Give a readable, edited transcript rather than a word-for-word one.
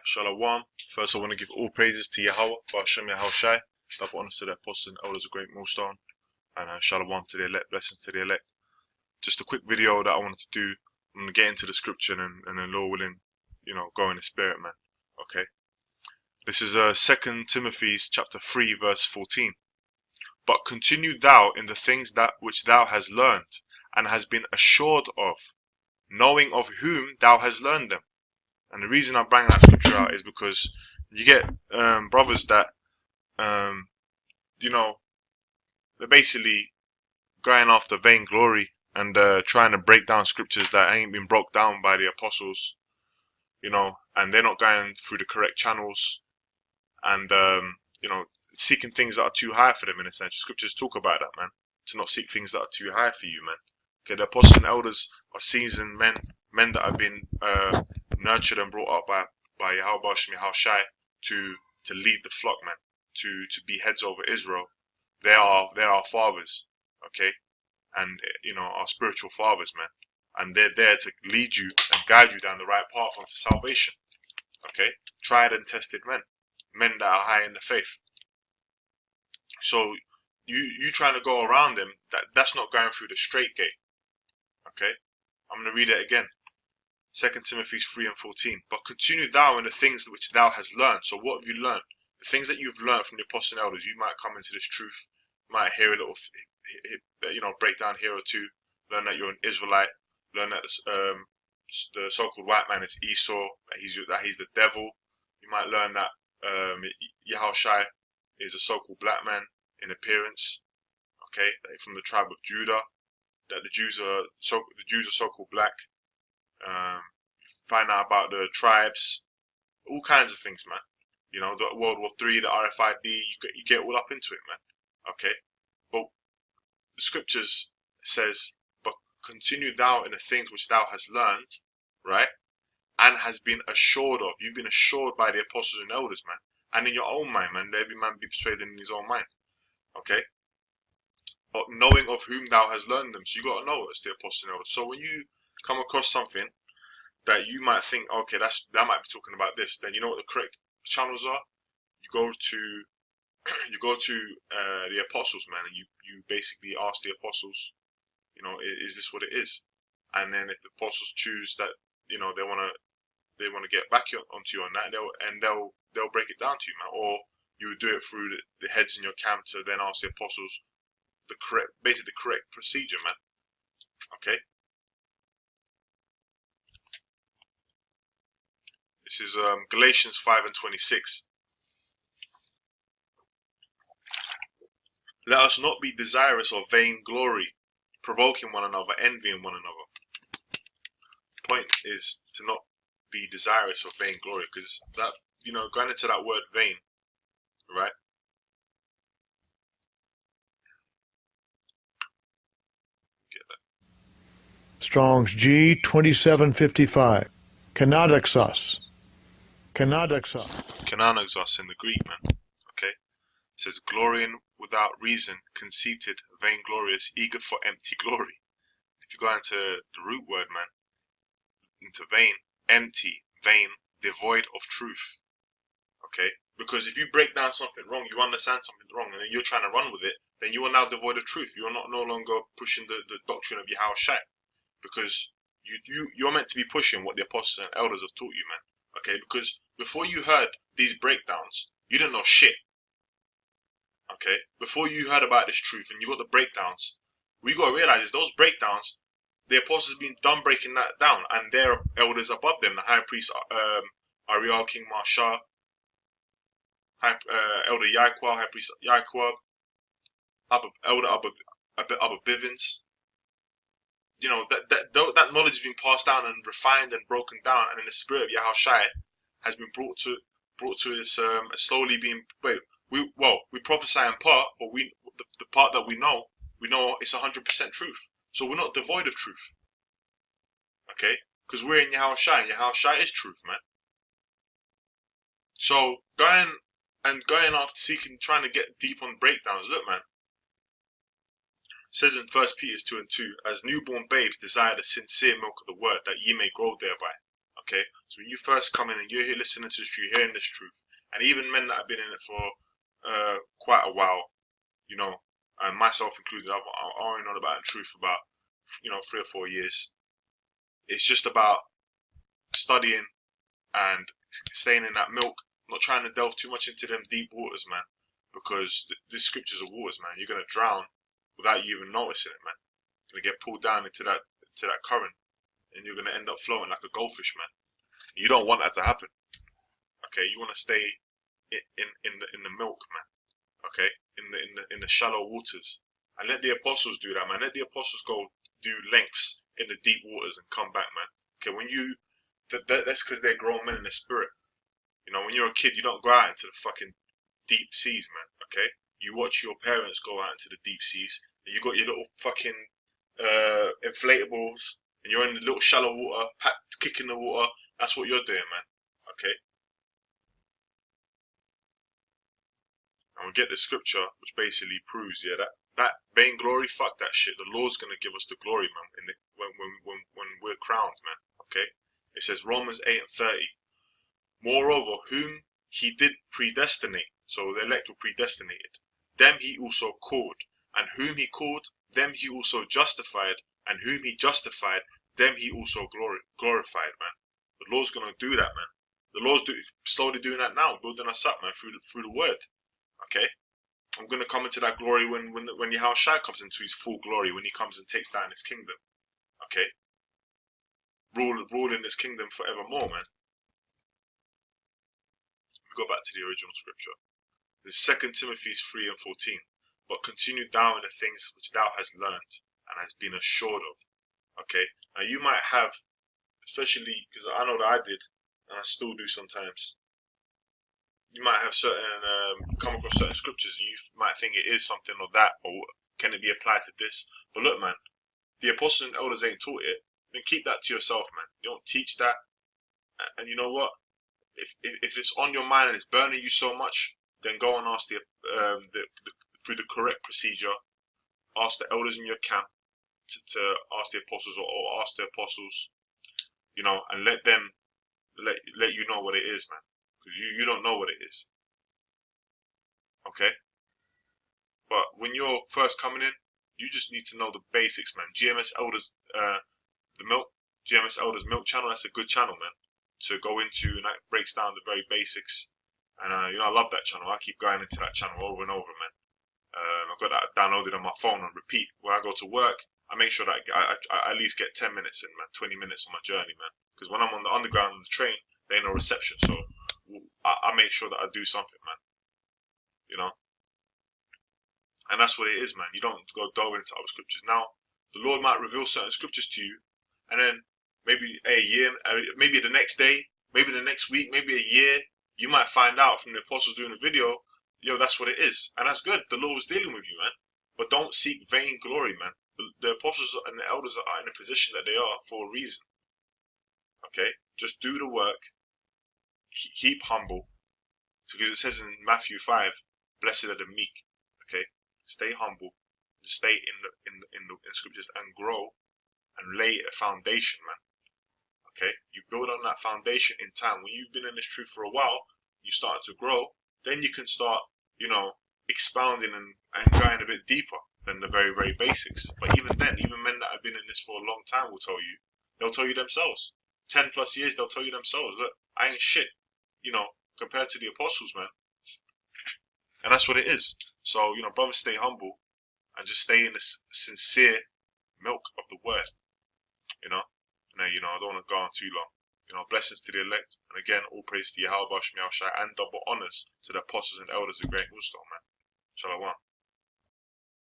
Shalom. First, I want to give all praises to Yahweh, Ba'ashem Yahushai, double honors to the apostles and elders of GreatMillStone, and Shalom to the elect, blessings to the elect. Just a quick video that I wanted to do. I'm going to get into the scripture and then, Lord willing, go in the spirit, man. Okay. This is 2 Timothy chapter 3, verse 14. But continue thou in the things that which thou hast learned, and has been assured of, knowing of whom thou hast learned them. And the reason I bring that scripture out is because you get brothers that, they're basically going after vainglory and trying to break down scriptures that ain't been broke down by the apostles, and they're not going through the correct channels, and seeking things that are too high for them, in a sense. Scriptures talk about that, man. To not seek things that are too high for you, man. Okay, the apostles and elders are seasoned men that have been nurtured and brought up by Yahweh Ba'ashem Yahushai to lead the flock, man. To be heads over Israel. They are our fathers, okay, and our spiritual fathers, man. And they're there to lead you and guide you down the right path onto salvation. Okay, tried and tested men that are high in the faith. So you trying to go around them, that's not going through the straight gate. Okay, I'm going to read it again. 2 Timothy 3 and 14. But continue thou in the things which thou hast learned. So what have you learned? The things that you've learned from the apostles and elders. You might come into this truth. You might hear a little, breakdown here or two. Learn that you're an Israelite. Learn that the so-called white man is Esau. That he's the devil. You might learn that Yahushai is a so-called black man in appearance. Okay, from the tribe of Judah. That the Jews are so-called black. Find out about the tribes, all kinds of things, man. The World War III, the RFID, you get all up into it, man. Okay, but the scriptures says, but continue thou in the things which thou hast learned, right, and has been assured of. You've been assured by the apostles and elders, man, and in your own mind, man. Let every man be persuaded in his own mind. Okay, but knowing of whom thou hast learned them, so you got to know it's the apostles and elders. So when you come across something that you might think, okay, that might be talking about this, then you know what the correct channels are. You go to the apostles, man, and you basically ask the apostles, is this what it is? And then if the apostles choose that, they want to get back onto you on that, they'll break it down to you, man. Or you do it through the heads in your camp to then ask the apostles the correct procedure, man. Okay. This is Galatians 5 and 26. Let us not be desirous of vainglory, provoking one another, envying one another. Point is to not be desirous of vainglory, because that, going into that word vain, right? Get that. Strong's G 2755. Kanadoxos in the Greek, man. Okay. It says glorying without reason, conceited, vainglorious, eager for empty glory. If you go into the root word, man, into vain, empty, vain, devoid of truth. Okay? Because if you break down something wrong, you understand something wrong, and then you're trying to run with it, then you are now devoid of truth. You are no longer pushing the doctrine of Yahushai. Because you're meant to be pushing what the apostles and elders have taught you, man. Okay, because before you heard these breakdowns, you didn't know shit. Okay, before you heard about this truth and you got the breakdowns, what you got to realize is those breakdowns, the apostles have been done breaking that down, and their elders above them, the high priest Ariel, King Marsha, Elder Yaquab, high priest Yaquab, Elder Abba Bivens. That knowledge has been passed down and refined and broken down, and in the spirit of Yahushai has been brought to its slowly being. We prophesy in part, but the part that we know it's 100% truth. So we're not devoid of truth. Okay, because we're in Yahushai, and Yahushai is truth, man. So going after seeking, trying to get deep on breakdowns. Look, man. It says in 1 Peter 2 and 2, as newborn babes desire the sincere milk of the word, that ye may grow thereby. Okay, so when you first come in and you're here listening to this truth, hearing this truth, and even men that have been in it for quite a while, you know, and myself included, I've already known about the truth for about, 3 or 4 years. It's just about studying and staying in that milk, not trying to delve too much into them deep waters, man, because the scriptures are waters, man. You're gonna drown without you even noticing it, man. You're gonna get pulled down into that current, and you're gonna end up floating like a goldfish, man. You don't want that to happen. Okay, you want to stay in the milk, man. Okay, in the shallow waters, and let the apostles do that, man. Let the apostles go do lengths in the deep waters and come back, man. Okay, when you that's because they're grown men in the spirit. You know, when you're a kid, you don't go out into the fucking deep seas, man. Okay, you watch your parents go out into the deep seas, and you got your little fucking inflatables, and you're in the little shallow water, kicking the water. That's what you're doing, man. Okay. And we get the scripture, which basically proves, yeah, that vainglory, fuck that shit. The Lord's gonna give us the glory, man. When we're crowned, man. Okay. It says Romans 8:30. Moreover, whom he did predestinate, so the elect were predestinated, them he also called, and whom he called, them he also justified, and whom he justified, them he also glorified, man. The Lord's gonna do that, man. The Lord's slowly doing that now, building us up, man, through the word. Okay, I'm gonna come into that glory when Yahushua comes into his full glory, when he comes and takes down his kingdom. Okay, rule in his kingdom forevermore, man. We go back to the original scripture. It's 2 Timothy 3:14. But continue thou in the things which thou hast learned and hast been assured of. Okay, now you might have, especially because I know that I did, and I still do sometimes. You might have come across certain scriptures, and you might think it is something or that, or can it be applied to this? But look, man, the apostles and elders ain't taught it. Then keep that to yourself, man. You don't teach that, and you know what? If it's on your mind and it's burning you so much, then go and ask through the correct procedure. Ask the elders in your camp to ask the apostles, or ask the apostles, and let them let you know what it is, man. Because you don't know what it is. Okay? But when you're first coming in, you just need to know the basics, man. GMS Elders, GMS Elders Milk channel, that's a good channel, man, to go into, and that breaks down the very basics. And, I love that channel. I keep going into that channel over and over, man. I've got that downloaded on my phone on repeat. When I go to work, I make sure that I at least get 10 minutes in, man, 20 minutes on my journey, man. Because when I'm on the underground on the train, there ain't no reception, so I make sure that I do something, man. And that's what it is, man. You don't go delve into other scriptures. Now, the Lord might reveal certain scriptures to you, and then maybe a year, maybe the next day, maybe the next week, maybe a year, you might find out from the apostles doing the video, that's what it is. And that's good. The Lord was dealing with you, man. But don't seek vain glory, man. The apostles and the elders are in the position that they are for a reason. Okay? Just do the work. Keep humble. Because it says in Matthew 5, blessed are the meek. Okay? Stay humble. Stay in the scriptures and grow and lay a foundation, man. Okay? You build on that foundation in time. When you've been in this truth for a while, you start to grow, then you can start, expounding and going a bit deeper than the very, very basics. But even then, even men that have been in this for a long time they'll tell you themselves. 10 plus years, they'll tell you themselves, look, I ain't shit, compared to the apostles, man. And that's what it is. So, brothers, stay humble and just stay in this sincere milk of the word, Now, I don't want to go on too long. Blessings to the elect, and again, all praise to Yahweh, and double honors to the apostles and elders of GreatMillStone, man. Shalom.